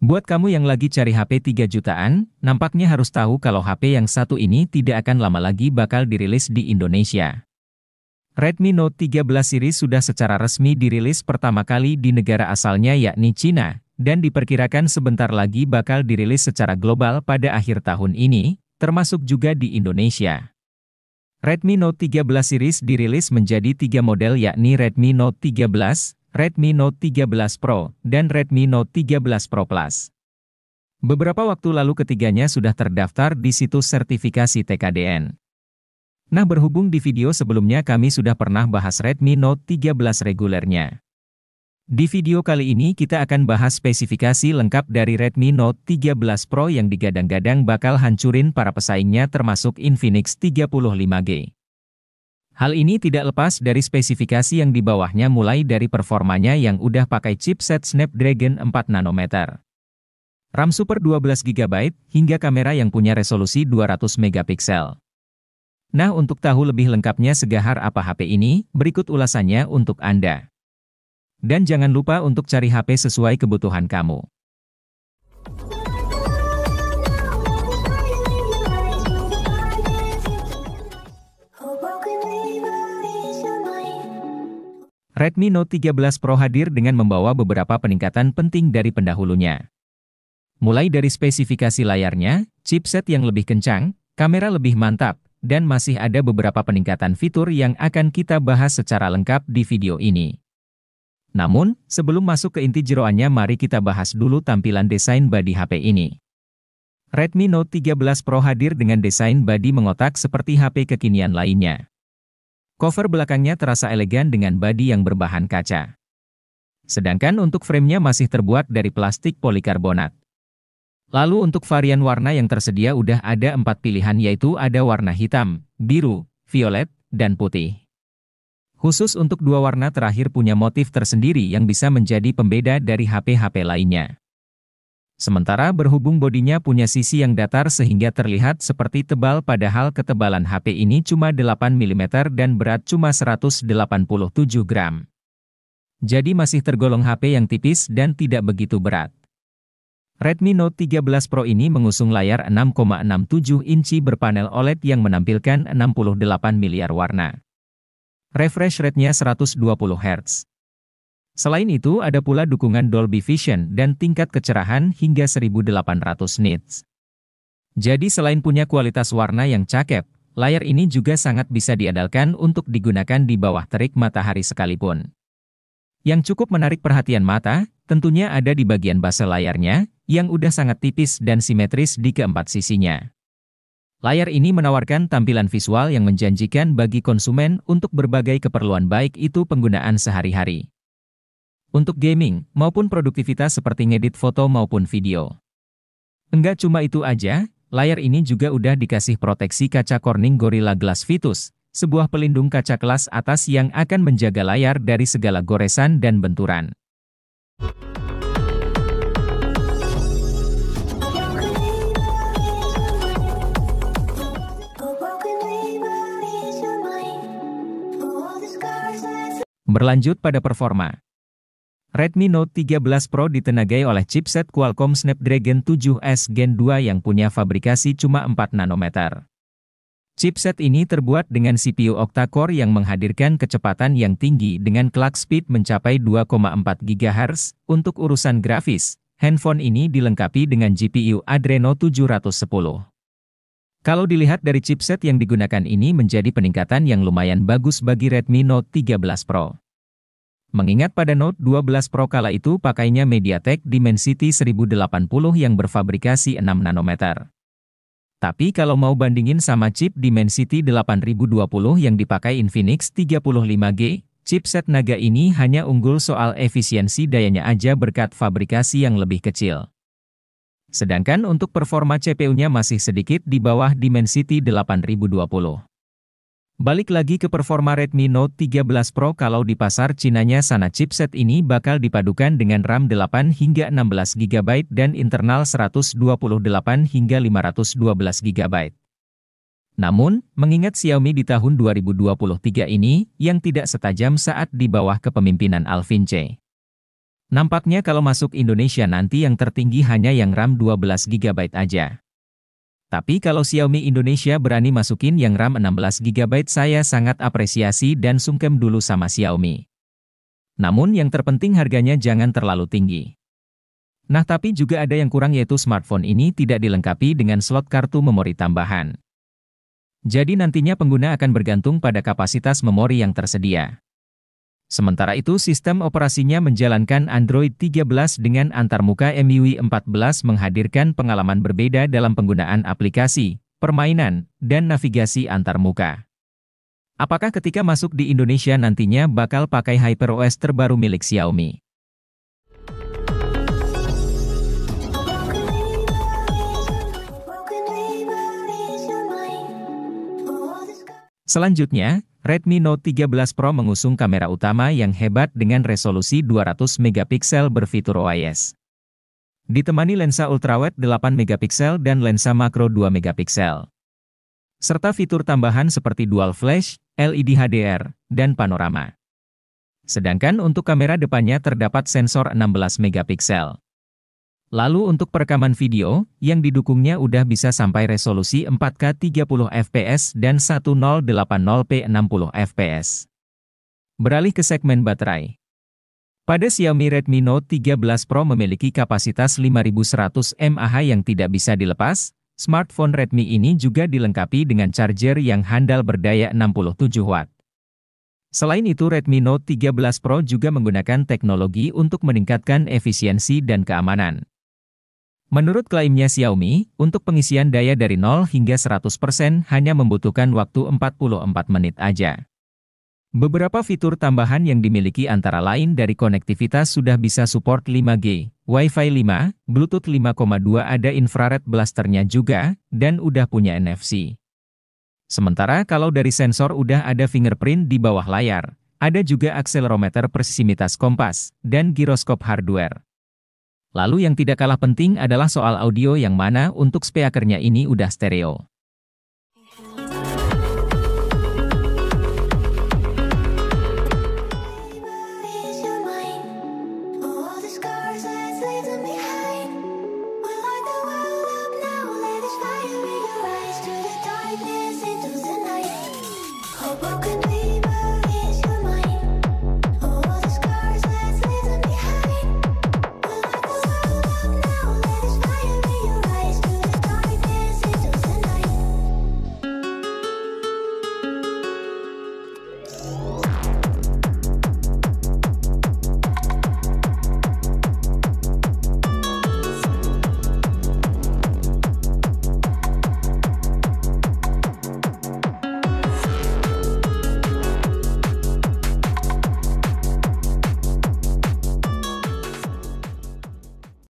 Buat kamu yang lagi cari HP 3 jutaan, nampaknya harus tahu kalau HP yang satu ini tidak akan lama lagi bakal dirilis di Indonesia. Redmi Note 13 series sudah secara resmi dirilis pertama kali di negara asalnya yakni Cina, dan diperkirakan sebentar lagi bakal dirilis secara global pada akhir tahun ini, termasuk juga di Indonesia. Redmi Note 13 series dirilis menjadi 3 model yakni Redmi Note 13, Redmi Note 13 Pro, dan Redmi Note 13 Pro Plus. Beberapa waktu lalu ketiganya sudah terdaftar di situs sertifikasi TKDN. Nah, berhubung di video sebelumnya kami sudah pernah bahas Redmi Note 13 regulernya. Di video kali ini kita akan bahas spesifikasi lengkap dari Redmi Note 13 Pro yang digadang-gadang bakal hancurin para pesaingnya termasuk Infinix 35G. Hal ini tidak lepas dari spesifikasi yang di bawahnya mulai dari performanya yang udah pakai chipset Snapdragon 4 nanometer. RAM Super 12 GB, hingga kamera yang punya resolusi 200 megapiksel. Nah, untuk tahu lebih lengkapnya segahar apa HP ini, berikut ulasannya untuk Anda. Dan jangan lupa untuk cari HP sesuai kebutuhan kamu. Redmi Note 13 Pro hadir dengan membawa beberapa peningkatan penting dari pendahulunya. Mulai dari spesifikasi layarnya, chipset yang lebih kencang, kamera lebih mantap, dan masih ada beberapa peningkatan fitur yang akan kita bahas secara lengkap di video ini. Namun, sebelum masuk ke inti jeroannya mari kita bahas dulu tampilan desain bodi HP ini. Redmi Note 13 Pro hadir dengan desain bodi mengotak seperti HP kekinian lainnya. Cover belakangnya terasa elegan dengan bodi yang berbahan kaca. Sedangkan untuk framenya masih terbuat dari plastik polikarbonat. Lalu untuk varian warna yang tersedia udah ada 4 pilihan yaitu ada warna hitam, biru, violet, dan putih. Khusus untuk dua warna terakhir punya motif tersendiri yang bisa menjadi pembeda dari HP-HP lainnya. Sementara berhubung bodinya punya sisi yang datar sehingga terlihat seperti tebal padahal ketebalan HP ini cuma 8 mm dan berat cuma 187 gram. Jadi masih tergolong HP yang tipis dan tidak begitu berat. Redmi Note 13 Pro ini mengusung layar 6,67 inci berpanel OLED yang menampilkan 68 miliar warna. Refresh rate-nya 120 Hz. Selain itu ada pula dukungan Dolby Vision dan tingkat kecerahan hingga 1800 nits. Jadi selain punya kualitas warna yang cakep, layar ini juga sangat bisa diandalkan untuk digunakan di bawah terik matahari sekalipun. Yang cukup menarik perhatian mata, tentunya ada di bagian base layarnya, yang udah sangat tipis dan simetris di keempat sisinya. Layar ini menawarkan tampilan visual yang menjanjikan bagi konsumen untuk berbagai keperluan baik itu penggunaan sehari-hari. Untuk gaming, maupun produktivitas seperti ngedit foto maupun video. Enggak cuma itu aja, layar ini juga udah dikasih proteksi kaca Corning Gorilla Glass Vitus, sebuah pelindung kaca kelas atas yang akan menjaga layar dari segala goresan dan benturan. Berlanjut pada performa. Redmi Note 13 Pro ditenagai oleh chipset Qualcomm Snapdragon 7S Gen 2 yang punya fabrikasi cuma 4 nanometer. Chipset ini terbuat dengan CPU octa-core yang menghadirkan kecepatan yang tinggi dengan clock speed mencapai 2,4 GHz. Untuk urusan grafis, handphone ini dilengkapi dengan GPU Adreno 710. Kalau dilihat dari chipset yang digunakan ini menjadi peningkatan yang lumayan bagus bagi Redmi Note 13 Pro. Mengingat pada Note 12 Pro kala itu pakainya MediaTek Dimensity 1080 yang berfabrikasi 6 nanometer. Tapi kalau mau bandingin sama chip Dimensity 8020 yang dipakai Infinix 35G, chipset Naga ini hanya unggul soal efisiensi dayanya aja berkat fabrikasi yang lebih kecil. Sedangkan untuk performa CPU-nya masih sedikit di bawah Dimensity 8020. Balik lagi ke performa Redmi Note 13 Pro kalau di pasar Cinanya sana chipset ini bakal dipadukan dengan RAM 8 hingga 16 GB dan internal 128 hingga 512 GB. Namun, mengingat Xiaomi di tahun 2023 ini yang tidak setajam saat di bawah kepemimpinan Alvin C. Nampaknya kalau masuk Indonesia nanti yang tertinggi hanya yang RAM 12 GB aja. Tapi kalau Xiaomi Indonesia berani masukin yang RAM 16 GB, saya sangat apresiasi dan sungkem dulu sama Xiaomi. Namun yang terpenting harganya jangan terlalu tinggi. Nah, tapi juga ada yang kurang, yaitu smartphone ini tidak dilengkapi dengan slot kartu memori tambahan. Jadi nantinya pengguna akan bergantung pada kapasitas memori yang tersedia. Sementara itu sistem operasinya menjalankan Android 13 dengan antarmuka MIUI 14 menghadirkan pengalaman berbeda dalam penggunaan aplikasi, permainan, dan navigasi antarmuka. Apakah ketika masuk di Indonesia nantinya bakal pakai HyperOS terbaru milik Xiaomi? Selanjutnya, Redmi Note 13 Pro mengusung kamera utama yang hebat dengan resolusi 200 megapiksel berfitur OIS. Ditemani lensa ultrawide 8 megapiksel dan lensa makro 2 megapiksel. Serta fitur tambahan seperti dual flash, LED HDR, dan panorama. Sedangkan untuk kamera depannya terdapat sensor 16 megapiksel. Lalu untuk perekaman video, yang didukungnya udah bisa sampai resolusi 4K 30 fps dan 1080p 60 fps. Beralih ke segmen baterai. Pada Xiaomi Redmi Note 13 Pro memiliki kapasitas 5100 mAh yang tidak bisa dilepas, smartphone Redmi ini juga dilengkapi dengan charger yang handal berdaya 67 watt. Selain itu Redmi Note 13 Pro juga menggunakan teknologi untuk meningkatkan efisiensi dan keamanan. Menurut klaimnya Xiaomi, untuk pengisian daya dari 0 hingga 100% hanya membutuhkan waktu 44 menit aja. Beberapa fitur tambahan yang dimiliki antara lain dari konektivitas sudah bisa support 5G, Wi-Fi 5, Bluetooth 5.2, ada infrared blasternya juga, dan udah punya NFC. Sementara kalau dari sensor udah ada fingerprint di bawah layar, ada juga akselerometer presisivitas kompas, dan giroskop hardware. Lalu yang tidak kalah penting adalah soal audio yang mana untuk speakernya ini udah stereo.